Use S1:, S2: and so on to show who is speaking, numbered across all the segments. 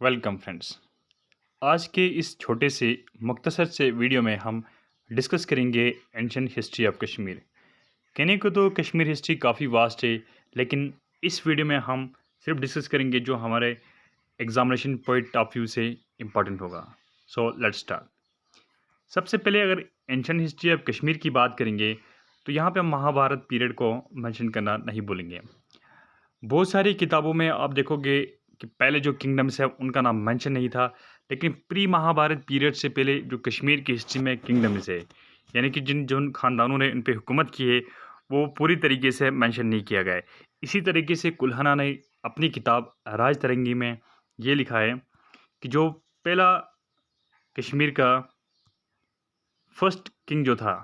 S1: Welcome friends. आज के इस छोटे से मुख्तसर से वीडियो में हम डिस्कस करेंगे एंशियंट हिस्ट्री ऑफ कश्मीर। कहने को तो कश्मीर हिस्ट्री काफ़ी वास्ट है, लेकिन इस वीडियो में हम सिर्फ डिस्कस करेंगे जो हमारे एग्जामिनेशन पॉइंट ऑफ व्यू से इम्पॉर्टेंट होगा। So let's start. सबसे पहले अगर एंशियंट हिस्ट्री ऑफ कश्मीर की बात करेंगे तो यहाँ पे हम महाभारत पीरियड को मेंशन करना नहीं भूलेंगे। बहुत सारी किताबों में आप देखोगे कि पहले जो किंगडम्स है उनका नाम मेंशन नहीं था, लेकिन प्री महाभारत पीरियड से पहले जो कश्मीर की हिस्ट्री में किंगडम्स है, यानी कि जिन खानदानों ने इन पे हुकूमत की है, वो पूरी तरीके से मेंशन नहीं किया गया है। इसी तरीके से कुल्हाना ने अपनी किताब राज तरंगी में ये लिखा है कि जो पहला कश्मीर का फर्स्ट किंग जो था,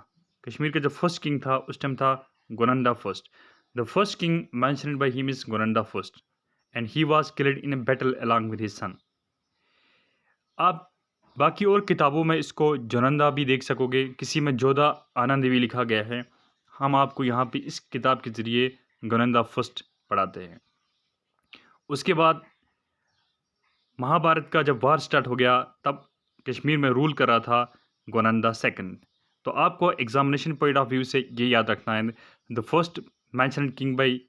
S1: कश्मीर का जो फर्स्ट किंग था उस टाइम था Gonanda first. The first king mentioned by him is Gonanda first and he was killed in a battle along with his son। आप बाकी और किताबों में इसको जोनंदा भी देख सकोगे, किसी में जोधा आनंद भी लिखा गया है। हम आपको यहाँ पे इस किताब के ज़रिए गोनंदा फर्स्ट पढ़ाते हैं। उसके बाद महाभारत का जब वार स्टार्ट हो गया तब कश्मीर में रूल कर रहा था गोनंदा सेकंड। तो आपको एग्जामिनेशन पॉइंट ऑफ व्यू से ये याद रखना है, the first mentioned king by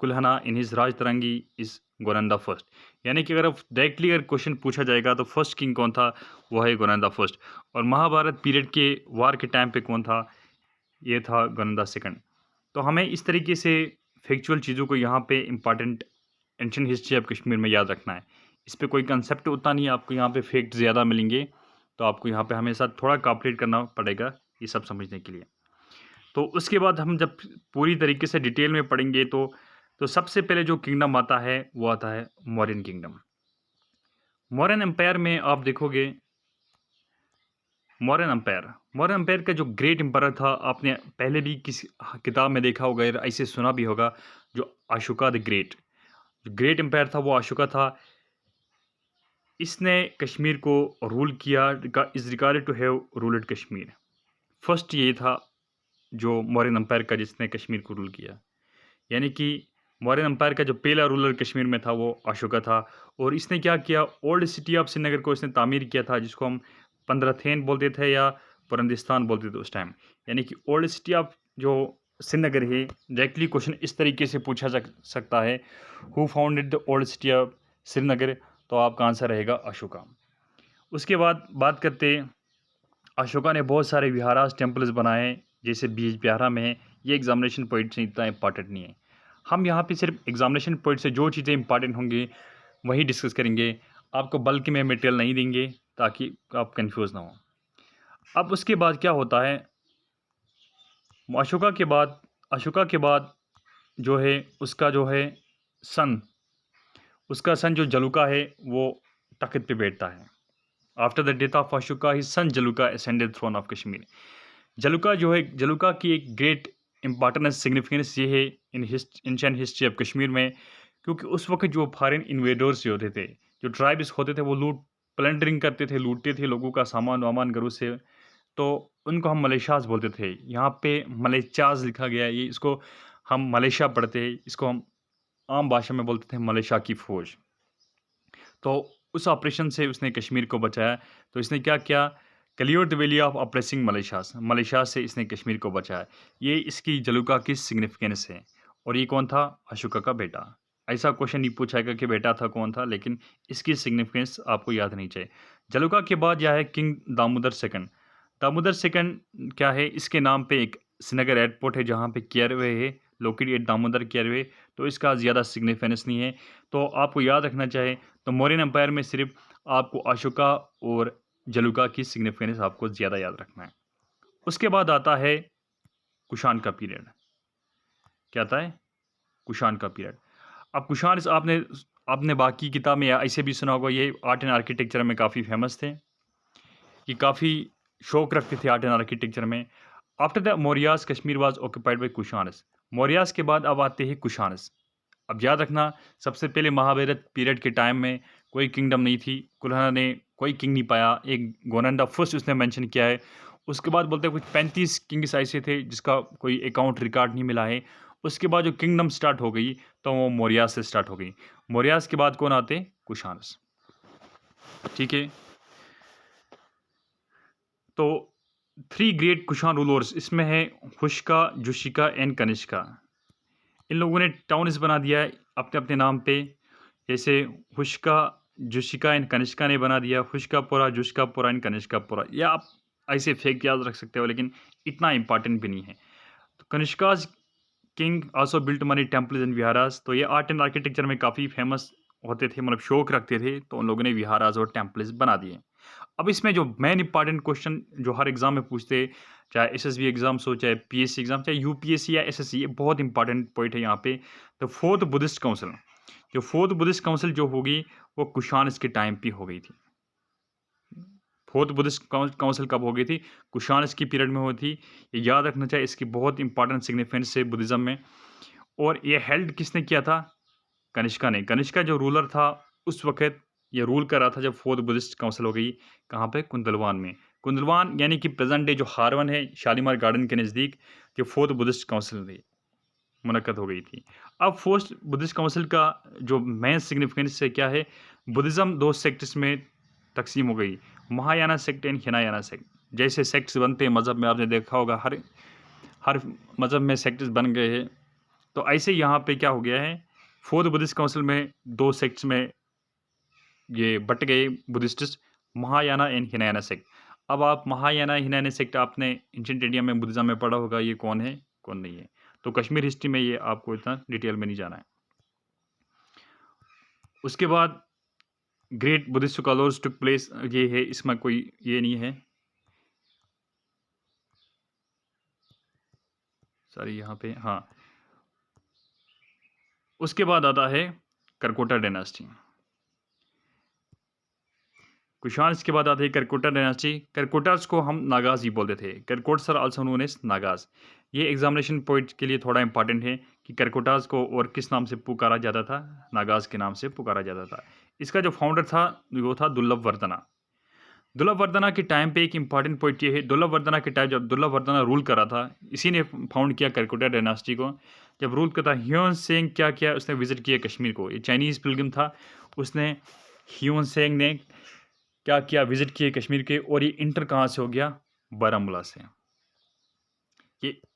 S1: Kalhana in his Raj Tarangi is Gonanda first. यानी कि अगर डायरेक्टली अगर क्वेश्चन पूछा जाएगा तो फर्स्ट किंग कौन था, वो है गोनंदा फर्स्ट। और महाभारत पीरियड के वार के टाइम पे कौन था, ये था गोनंदा सेकंड। तो हमें इस तरीके से फैक्चुअल चीज़ों को यहाँ पे important ancient history of Kashmir में याद रखना है। इस पे कोई कंसेप्ट उतना नहीं है, आपको यहाँ पे फैक्ट ज़्यादा मिलेंगे, तो आपको यहाँ पे हमेशा थोड़ा कॉपरेट करना पड़ेगा ये सब समझने के लिए। तो उसके बाद हम जब पूरी तरीके से डिटेल में पढ़ेंगे तो सबसे पहले जो किंगडम आता है वो आता है मौर्यन किंगडम। मौर्यन एम्पायर में आप देखोगे मौर्यन एम्पायर का जो ग्रेट एम्पायर था, आपने पहले भी किसी किताब में देखा होगा या ऐसे सुना भी होगा, जो अशोका द ग्रेट। जो ग्रेट एम्पायर था वो अशोका था। इसने कश्मीर को रूल किया, is regarded to have ruled Kashmir. First ये था जो मौर्यन एम्पायर का जिसने कश्मीर को रूल किया। यानी कि मौर्यन एम्पायर का जो पहला रूलर कश्मीर में था वो अशोका था। और इसने क्या किया, ओल्ड सिटी ऑफ श्रीनगर को इसने तामीर किया था, जिसको हम पंद्रथेन बोलते थे या पुरंदिस्तान बोलते थे उस टाइम। यानी कि ओल्ड सिटी ऑफ जो श्रीनगर है, डायरेक्टली क्वेश्चन इस तरीके से पूछा जा सकता है, who founded the old city of Srinagar, तो आपका आंसर रहेगा अशोका। उसके बाद बात करते, अशोका ने बहुत सारे विहारास टेम्पल्स बनाए, जैसे बीज बिहारा में है। ये एग्जामिनेशन पॉइंट से इतना इंपॉर्टेंट नहीं है। हम यहाँ पे सिर्फ एग्जामिनेशन पॉइंट से जो चीज़ें इंपॉर्टेंट होंगी वही डिस्कस करेंगे। आपको बल्क में मटेरियल नहीं देंगे ताकि आप कंफ्यूज ना हो। अब उसके बाद क्या होता है, अशोका के बाद जो है उसका जो है सन, उसका सन जो जलुका है वो तख्त पे बैठता है। After the death of Ashoka his son Jaluka ascended throne of Kashmir. Jaluka जो है, जलुका की एक ग्रेट इंपॉर्टेंस सिग्निफिकेंस ये है इन एंशिएंट हिस्ट्री ऑफ कश्मीर में, क्योंकि उस वक्त जो फॉरेन इन्वेडर्स जो होते थे, जो ट्राइब्स होते थे, वो प्लंडरिंग करते थे, लूटते थे लोगों का सामान वामान घरों से। तो उनको हम मलेशियाज बोलते थे। यहाँ पे मलेचाज लिखा गया है, ये इसको हम मलेशिया पढ़ते हैं, इसको हम आम भाषा में बोलते थे मलेशिया की फ़ौज। तो उस ऑपरेशन से उसने कश्मीर को बचाया। तो इसने क्या किया, clear the valley of operating Malaysia से इसने कश्मीर को बचाया। ये इसकी जलुका की सिग्निफिकेंस है। और ये कौन था, अशोका का बेटा। ऐसा क्वेश्चन नहीं पूछाएगा कि बेटा था कौन था, लेकिन इसकी सिग्निफिकेंस आपको याद नहीं चाहिए। जलुका के बाद यह है king Damodar second. Damodar second क्या है, इसके नाम पे एक श्रीनगर एयरपोर्ट है जहाँ पे केयरवे है, लोकेटेड एट दामोदर केयरवे। तो इसका ज़्यादा सिग्निफिकेंस नहीं है। तो आपको याद रखना चाहिए, तो मौर्यन एम्पायर में सिर्फ आपको अशोका और जलुका की सिग्निफिकेंस आपको ज़्यादा याद रखना है। उसके बाद आता है कुषाण का पीरियड। क्या आता है, कुषाण का पीरियड। अब कुषाण आपने आपने बाकी किताब में ऐसे भी सुना होगा, ये आर्ट एंड आर्किटेक्चर में काफ़ी फेमस थे, ये काफ़ी शौक रखते थे आर्ट एंड आर्किटेक्चर में। After the Mauryas Kashmir was occupied by Kushans. Mauryas के बाद अब आते हैं कुषाणस। अब याद रखना, सबसे पहले महाभारत पीरियड के टाइम में कोई किंगडम नहीं थी, कुल्हाना ने कोई किंग नहीं पाया, एक गोनंदा फर्स्ट उसने मेंशन किया है। उसके बाद बोलते हैं कुछ 35 किंग्स ऐसे थे जिसका कोई अकाउंट रिकॉर्ड नहीं मिला है। उसके बाद जो किंगडम स्टार्ट हो गई तो वो मौर्यास से स्टार्ट हो गई। मौर्यास के बाद कौन आते, कुषाणस। ठीक है। तो 3 ग्रेट कुषाण रूलर्स इसमें है हुशका, जुशिका एंड कनिष्का। इन लोगों ने टाउन्स बना दिया है अपने-अपने नाम पे। जैसे हुशका, जुशिका एंड कनिष्का ने बना दिया, हुशकापुरा, जुशिकापुरा एंड कनिष्कापुरा। या आप ऐसे फेक याद रख सकते हो, लेकिन इतना इम्पोर्टेंट भी नहीं है। तो Kanishka's king also built many temples and viharas. तो ये आर्ट एंड आर्किटेक्चर में काफ़ी फेमस होते थे, मतलब शौक रखते थे, तो उन लोगों ने विहारास और टेम्पल्स बना दिए। अब इसमें जो मेन इंपॉर्टेंट क्वेश्चन जो हर एग्जाम में पूछते हैं, चाहे एसएसबी एग्जाम्स हो, चाहे पीएससी एग्जाम, चाहे यूपीएससी या एसएससी, ये बहुत इंपॉर्टेंट पॉइंट है यहाँ पे। द फोर्थ बुद्धिस्ट काउंसिल, जो फोर्थ बुद्धिस्ट काउंसिल जो होगी वो कुशानस के टाइम पे हो गई थी। फोर्थ बुद्धिस्ट काउंसिल कब हो गई थी? कुशानस की पीरियड में हुई थी। ये याद रखना चाहिए, इसकी बहुत इंपॉर्टेंट सिग्निफिकेंस है बुद्धिज्म में। और ये हेल्ड किसने किया था? कनिष्का ने। कनिष्का जो रूलर था उस वक़्त ये रूल कर रहा था जब फोर्थ बुद्धिस्ट काउंसिल हो गई, कहाँ पे? कुंदलवान में। कुंदलवान यानी कि प्रेज़ेंट डे जो हारवन है, शालीमार गार्डन के नज़दीक, जो फोर्थ बुद्धिस्ट काउंसिल थी, मुनक्कद हो गई थी। अब फोर्थ बुद्धिस्ट काउंसिल का जो मेन सिग्निफिकेंस है क्या है? बुद्धिज़्म 2 सेक्ट्स में तक़सीम हो गई, Mahayana sect and Hinayana sect. जैसे सेक्ट्स बनते हैं मज़हब में, आपने देखा होगा हर हर मज़हब में सेक्ट्स बन गए हैं। तो ऐसे यहाँ पे क्या हो गया है, फोर्थ बुद्धिस्ट काउंसिल में 2 सेक्ट्स में ये बट गए बुद्धिस्ट्स, महायाना एंड हिनायाना सेक्ट। अब आप महायाना, हिनायाना सेक्ट आपने एंशिएंट इंडिया में बुद्धिज़्म में पढ़ा होगा, ये कौन है, कौन नहीं है। तो कश्मीर हिस्ट्री में ये आपको इतना डिटेल में नहीं जाना है। उसके बाद great Buddhist scholars took place, ये है, इसमें कोई ये नहीं है। सॉरी यहाँ पे, हाँ। उसके बाद आता है करकोटा डायनास्टी। कुशान्स के बाद आते हैं करकोटा डायनास्टी। करकोटास को हम नागाज ही बोलते थे। Karkotas are also known as Nagas. ये एग्जामिनेशन पॉइंट के लिए थोड़ा इंपॉर्टेंट है कि करकोटास को और किस नाम से पुकारा जाता था? नागाज के नाम से पुकारा जाता था। इसका जो फाउंडर था वो था दुर्लभ वर्धना। दुर्लभ वर्धना के टाइम पे एक इंपॉर्टेंट पॉइंट ये है, दुर्लभ वर्धना के टाइम जब दुर्लभ वर्धना रूल कर रहा था, इसी ने फाउंड किया करकोटा डायनास्टी को। जब रूल करता, ह्यून सेंग क्या किया, उसने विजिट किया कश्मीर को। ये चाइनीज़ पिलग्रिम था, उसने, ह्यून सेंग ने क्या किया, विजिट किए कश्मीर के। और ये इंटर कहाँ से हो गया? बारामूला से।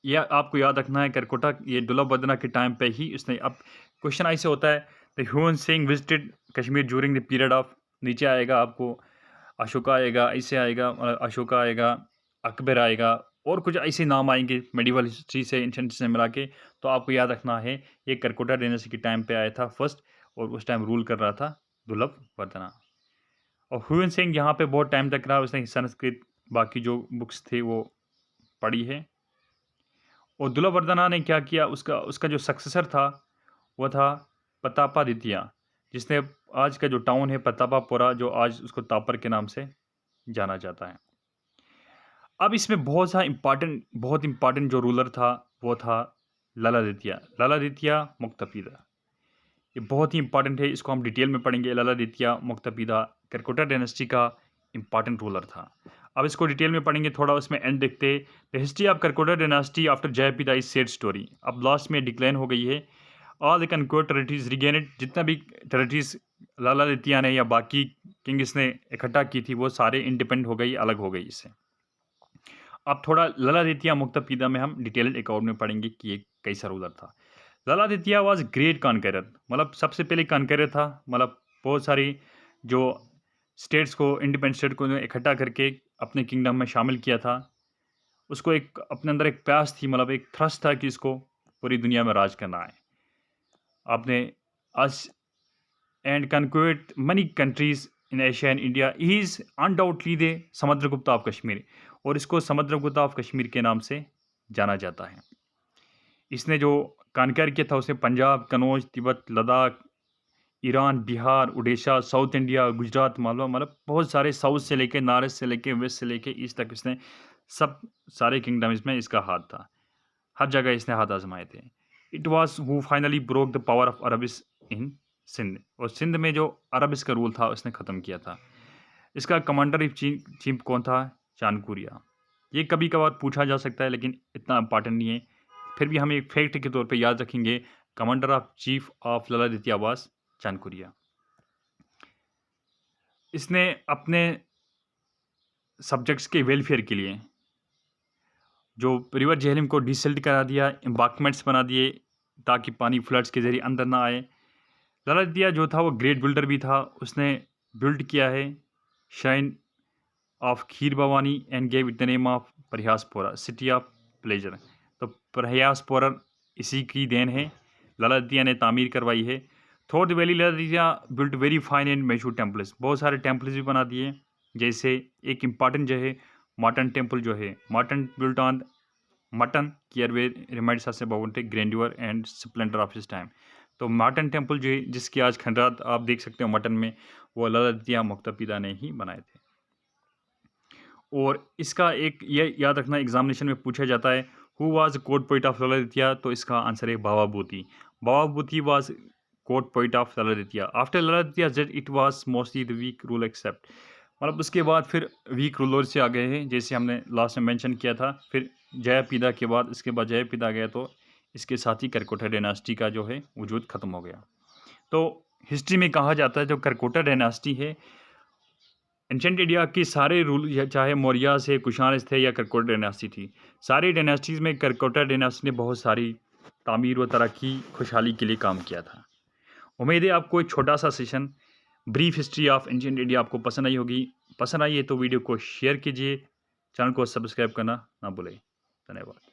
S1: ये आपको याद रखना है, करकोटा ये दुर्लभ वर्धना के टाइम पे ही उसने। अब क्वेश्चन ऐसे होता है, the Hyun Singh visited Kashmir during the period of, नीचे आएगा आपको अशोका आएगा, ऐसे आएगा, अशोका आएगा, अकबर आएगा, और कुछ ऐसे नाम आएंगे मेडिवल हिस्ट्री से, एंशिएंट से मिला के। तो आपको याद रखना है, ये करकोटा डायनेस्टी के टाइम पे आया था फर्स्ट, और उस टाइम रूल कर रहा था दुर्लभ वर्धना। और हुन सिंह यहाँ पे बहुत टाइम तक रहा, उसने संस्कृत बाकी जो बुक्स थे वो पढ़ी है। और दुर्लभवर्धना ने क्या किया, उसका उसका जो सक्सेसर था वो था प्रतापादित्य, जिसने आज का जो टाउन है प्रतापापुरा, जो आज उसको तापर के नाम से जाना जाता है। अब इसमें बहुत इंपॉर्टेंट जो रूलर था वो था ललादित्य। ललादित्य मुक्तपीदा, ये बहुत ही इंपॉर्टेंट है, इसको हम डिटेल में पढ़ेंगे। ललादित्य मुक्तपीदा करकोटा डायनेस्टी का इंपॉर्टेंट रूलर था। अब इसको डिटेल में पढ़ेंगे थोड़ा, उसमें एंड देखते। The history of Karkota dynasty after Jayapida is sad story. अब लास्ट में डिक्लाइन हो गई है। All the conquered territories regained, जितना भी टेरिटरीज ललादित्य ने या बाकी किंग्स ने इकट्ठा की थी वो सारे इंडिपेंडेंट हो गई, अलग हो गई इससे। अब थोड़ा ललादित्य मुक्तपीदा में हम डिटेल्ड अकाउंट में पढ़ेंगे कि ये कैसा रूलर था। ललादित्य वाज ग्रेट कॉन्करर, मतलब सबसे पहले कॉन्करर था, मतलब बहुत सारी जो स्टेट्स को, इंडिपेंडेंट स्टेट को इकट्ठा करके अपने किंगडम में शामिल किया था। उसको एक अपने अंदर एक प्यास थी, मतलब एक थ्रस्ट था कि इसको पूरी दुनिया में राज करना है। आपने आज and conquered many countries in Asia and India, he is undoubtedly the Samudragupta of Kashmir, और इसको समुद्रगुप्ता ऑफ कश्मीर के नाम से जाना जाता है। इसने जो कानकर किया था उसने Punjab, Kannauj, Tibet, Ladakh, Iran, Bihar, Orissa, south India, Gujarat, Malwa, मतलब बहुत सारे, साउथ से लेके नॉर्थ से लेके वेस्ट से लेके ईस्ट तक इसने सब सारे किंगडम्स में इसका हाथ था। हर जगह इसने हाथ आजमाए थे। It was who finally broke the power of Arabs in Sindh, और सिंध में जो अरबिस का रूल था उसने ख़त्म किया था। इसका कमांडर इन चीफ कौन था? चांदकुरिया। ये कभी कभार पूछा जा सकता है लेकिन इतना इंपॉर्टेंट नहीं है, फिर भी हम एक फैक्ट के तौर पे याद रखेंगे। Commander of chief of Lalitaditya was Chandkuriya. इसने अपने सब्जेक्ट्स के वेलफेयर के लिए जो रिवर झेलम को डिसिल्ट करा दिया, एम्बांकमेंट्स बना दिए ताकि पानी फ्लड्स के ज़रिए अंदर ना आए। लाला दतिया जो था वो ग्रेट बिल्डर भी था, उसने बिल्ड किया है shrine of Kheer Bhawani and gave it the name of Prayaspora city of pleasure. तो प्रयासपोरा इसी की देन है, लाला दतिया ने तामीर करवाई है। Through the valley Lalitaditya built very fine and measure temples, बहुत सारे टेम्पल्स भी बना दिए। जैसे एक इम्पॉर्टेंट जो है मार्टन टेम्पल जो है, मार्टन बिल्ट ऑन मटन कियरवे reminds us about grandeur and splendour of his time. तो मार्टन टेम्पल जो है जिसकी आज खंडरात आप देख सकते हो मटन में, वो लाला दतिया मुक्तापिदा ने ही बनाए थे। और इसका एक ये याद रखना एग्जामिनेशन में पूछा जाता है, who was court poet of Lalitaditya, तो इसका आंसर है Bhavabhuti. Bhavabhuti was court poet of Lalitaditya. After Lalitaditya death it was mostly the weak rule except, मतलब उसके बाद फिर वीक रूलर से आ गए हैं, जैसे हमने लास्ट में मेंशन किया था। फिर जयापिदा के बाद, इसके बाद जयापिदा गया तो इसके साथ ही करकोटा डायनास्टी का जो है वजूद ख़त्म हो गया। तो हिस्ट्री में कहा जाता है जो करकोटा डायनास्टी है, एंशेंट इंडिया की सारे रूल चाहे मौर्य से कुशान थे या करकोटा डायनास्टी थी, सारी डायनास्टीज़ में करकोटा डायनास्टी ने बहुत सारी तामीर व तरक्की खुशहाली के लिए काम किया था। उम्मीद है आपको एक छोटा सा session brief history of ancient India आपको पसंद आई होगी। पसंद आई है तो वीडियो को शेयर कीजिए, चैनल को सब्सक्राइब करना ना भूलें। धन्यवाद।